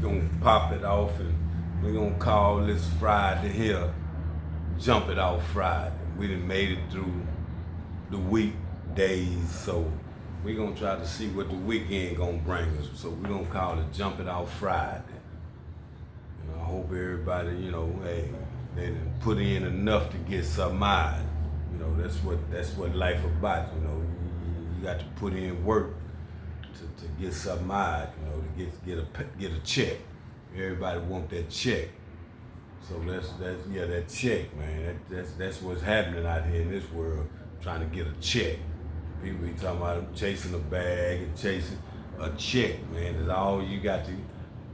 gonna pop it off and we're gonna call this Friday here, Jump It Off Friday. We done made it through the weekdays, so we're gonna try to see what the weekend gonna bring us. So we're gonna call it Jump It Off Friday. I hope everybody, hey, they done put in enough to get something out. That's what life about. You got to put in work to get something out. To get a check. Everybody want that check. So that's that check, man. That's what's happening out here in this world. Trying to get a check. People be talking about chasing a bag and chasing a check, man. That's all you got to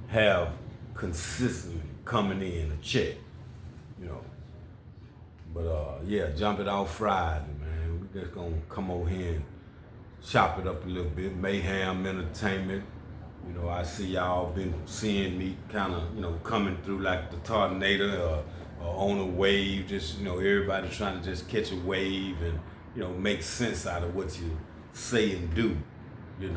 have consistently coming in, a check, But Jump It Off Friday, man. We just gonna come over here and chop it up a little bit. Mayhem Entertainment. I see y'all been seeing me kind of, coming through like the tornado or on a wave. Just, everybody trying to just catch a wave and, make sense out of what you say and do. You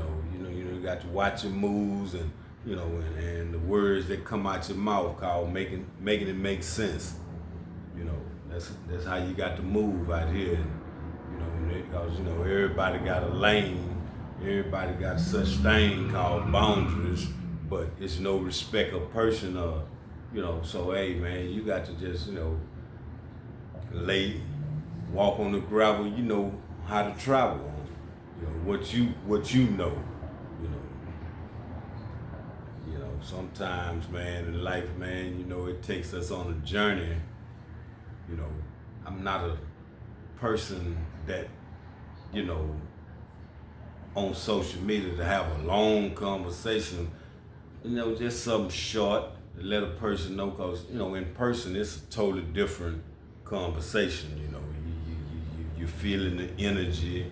got to watch your moves and, and the words that come out your mouth called making it make sense. That's how you got to move out here. Because everybody got a lane. Everybody got such thing called boundaries, but it's no respect of person or, so hey man, you got to just, walk on the gravel, how to travel. What you know. Sometimes, man, in life, man, it takes us on a journey. I'm not a person that, on social media to have a long conversation, just something short to let a person know, because, in person, it's a totally different conversation, you're feeling the energy,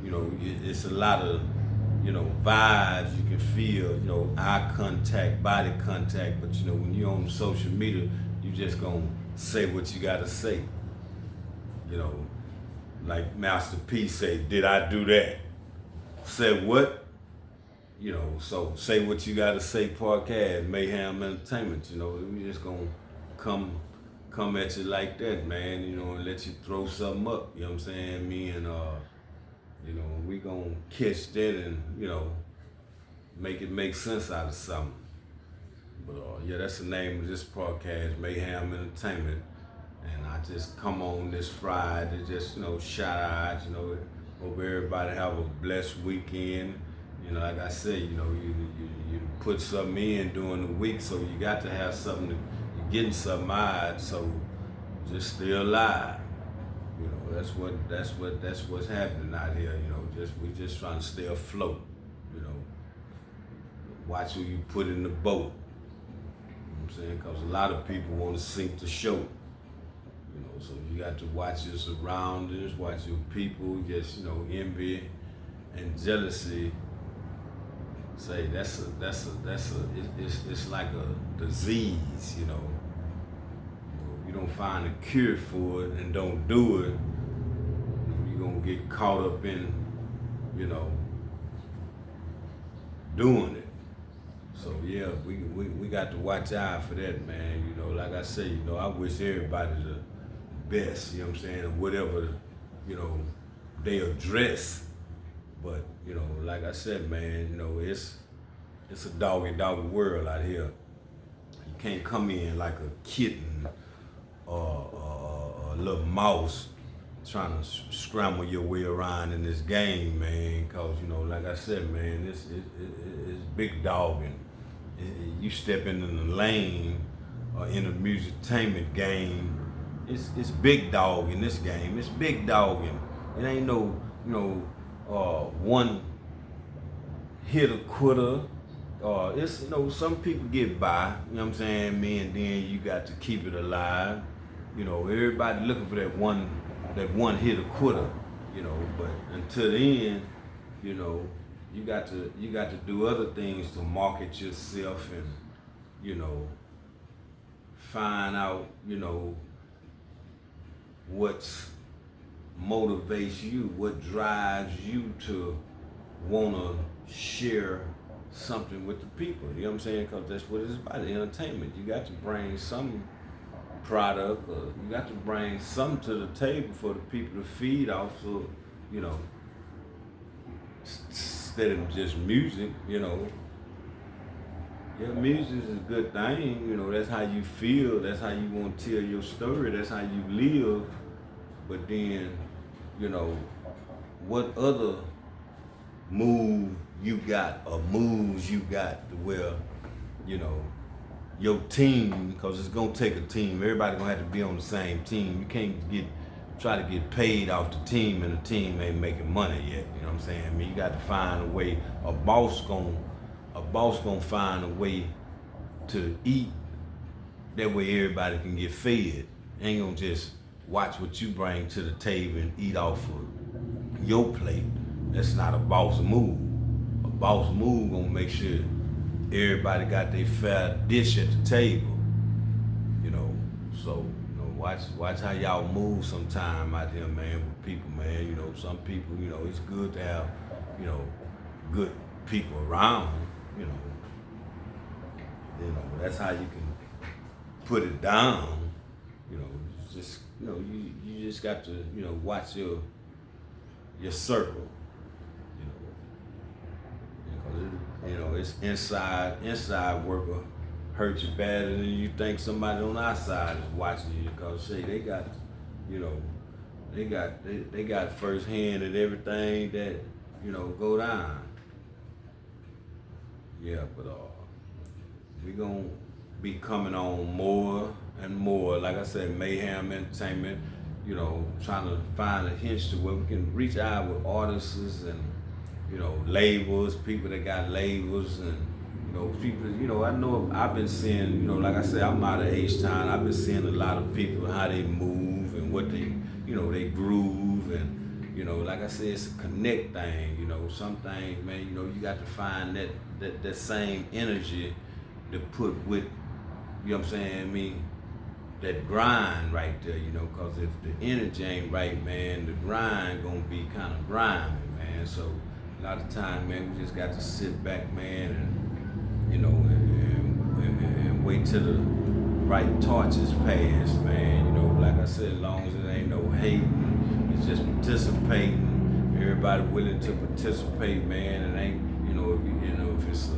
it's a lot of, vibes you can feel, eye contact, body contact, but when you're on social media, you just gonna say what you gotta say. Like Master P say, did I do that? Said what? So say what you gotta say, podcast, Mayhem Entertainment, we just gonna come at you like that, man, and let you throw something up, you know what I'm saying? Me and we gonna catch that and, make it make sense out of something. But that's the name of this podcast, Mayhem Entertainment. And I just come on this Friday, just, shout out, hope everybody have a blessed weekend. Like I said, you put something in during the week, so you got to have something, you're getting something out, so just stay alive. That's what's happening out here, we just trying to stay afloat, Watch who you put in the boat, I'm saying? Because a lot of people want to sink the show. So you got to watch your surroundings, watch your people, just, envy and jealousy. Say it's like a disease, you don't find a cure for it and don't do it, you're gonna get caught up in, doing it. So yeah, we got to watch out for that, man. Like I say, I wish everybody the best, you know what I'm saying, whatever, they address. But, like I said, man, it's a doggy world out here. You can't come in like a kitten or a little mouse trying to scramble your way around in this game, man. Cause, like I said, man, it's big dogging. You step into the lane or in a musictainment game, it's big dog in this game. It's big dogging. It ain't no, one hit or quitter. It's, some people get by, you know what I'm saying, and then you got to keep it alive. Everybody looking for that one hit or quitter, but until then, you got to do other things to market yourself and, find out, what motivates you, what drives you to want to share something with the people. You know what I'm saying? Because that's what it's about, entertainment. You got to bring some product, or you got to bring something to the table for the people to feed off. So, you know, instead of just music, you know. Yeah, music is a good thing, you know, that's how you feel, that's how you want to tell your story, that's how you live. But then, you know, what other move you got or moves you got to where, you know, your team, because it's gonna take a team. Everybody gonna have to be on the same team. You can't try to get paid off the team and the team ain't making money yet. You know what I'm saying? I mean, you got to find a way. A boss gonna find a way to eat. That way everybody can get fed. Ain't gonna just watch what you bring to the table and eat off of your plate. That's not a boss move. A boss move gonna make sure everybody got their fair dish at the table. You know, so you know, watch how y'all move sometime out here, man, with people, man. You know, some people, you know, it's good to have, you know, good people around. You know, that's how you can put it down. You know, it's just you know, you just got to, you know, watch your circle. You know, it's inside worker hurt you better than you think somebody on our side is watching you, because say they got, you know, they got first hand at everything that, you know, go down. Yeah, but we gonna be coming on more and more. Like I said, Mayhem Entertainment, you know, trying to find a hinge to where we can reach out with artists and, you know, labels, people that got labels, and, you know, people, you know, I know I've been seeing, you know, like I said, I'm out of H-Town. I've been seeing a lot of people, how they move and what they, you know, they groove, and, you know, like I said, it's a connect thing. You know, some things, man, you know, you got to find that same energy to put with, you know what I'm saying, I mean, that grind right there, you know, because if the energy ain't right, man, the grind gonna be kind of grimy, man. So a lot of time, man, we just got to sit back, man, and, you know, and wait till the right torches pass, man. You know, like I said, as long as it ain't no hating, it's just participating. Everybody willing to participate, man. It ain't, you know, if it's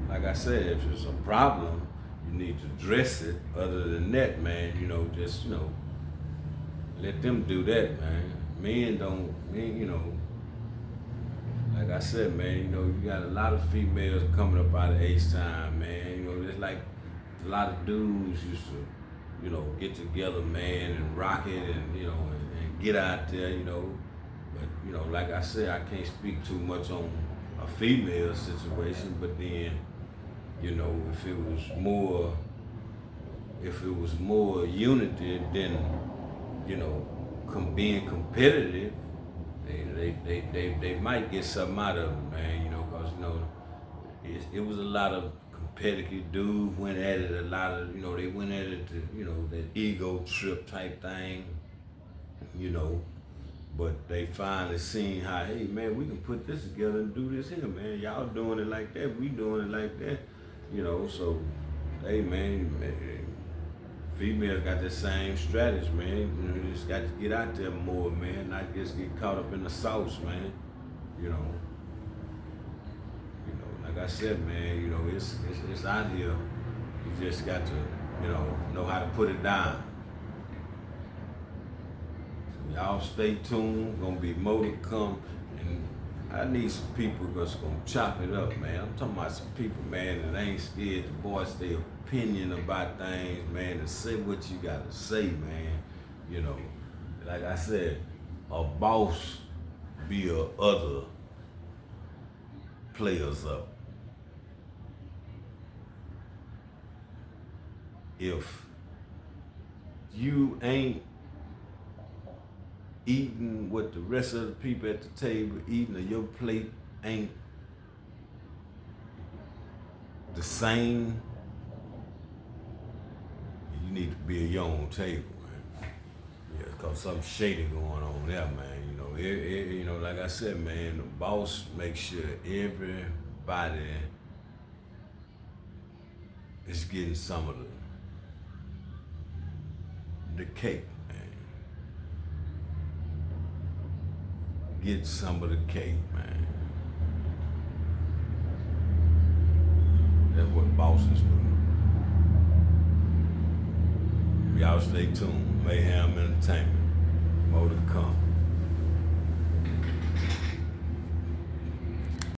like I said, if it's a problem, you need to address it. Other than that, man, you know, just, you know, let them do that, man. Men, you know, like I said, man, you know, you got a lot of females coming up out of H-Time, man. You know, it's like a lot of dudes used to, you know, get together, man, and rock it, and, you know, and get out there, you know. But, you know, like I said, I can't speak too much on a female situation, but then, you know, if it was more unity, then, you know, being competitive, they might get something out of it, man. You know, because, you know, it was a lot of competitive dudes went at it. A lot of, you know, they went at it to, you know, that ego trip type thing, you know. But they finally seen how, hey, man, we can put this together and do this here, man. Y'all doing it like that, we doing it like that, you know. So, hey, man, females got the same strategy, man. You know, you just got to get out there more, man. Not just get caught up in the sauce, man. You know, like I said, man. You know, it's out here. You just got to, you know how to put it down. Y'all stay tuned. Gonna be more to come, and I need some people that's gonna chop it up, man. I'm talking about some people, man, that ain't scared to voice their opinion about things, man, to say what you gotta say, man. You know, like I said, a boss build other players up. If you ain't eating what the rest of the people at the table eating, or your plate ain't the same, you need to be at your own table, man. Yeah, cause something shady going on there, man. You know, you know, like I said, man, the boss makes sure everybody is getting some of the cake, man. Get some of the cake, man. That's what bosses do. Y'all stay tuned. Mayhem Entertainment. More to come.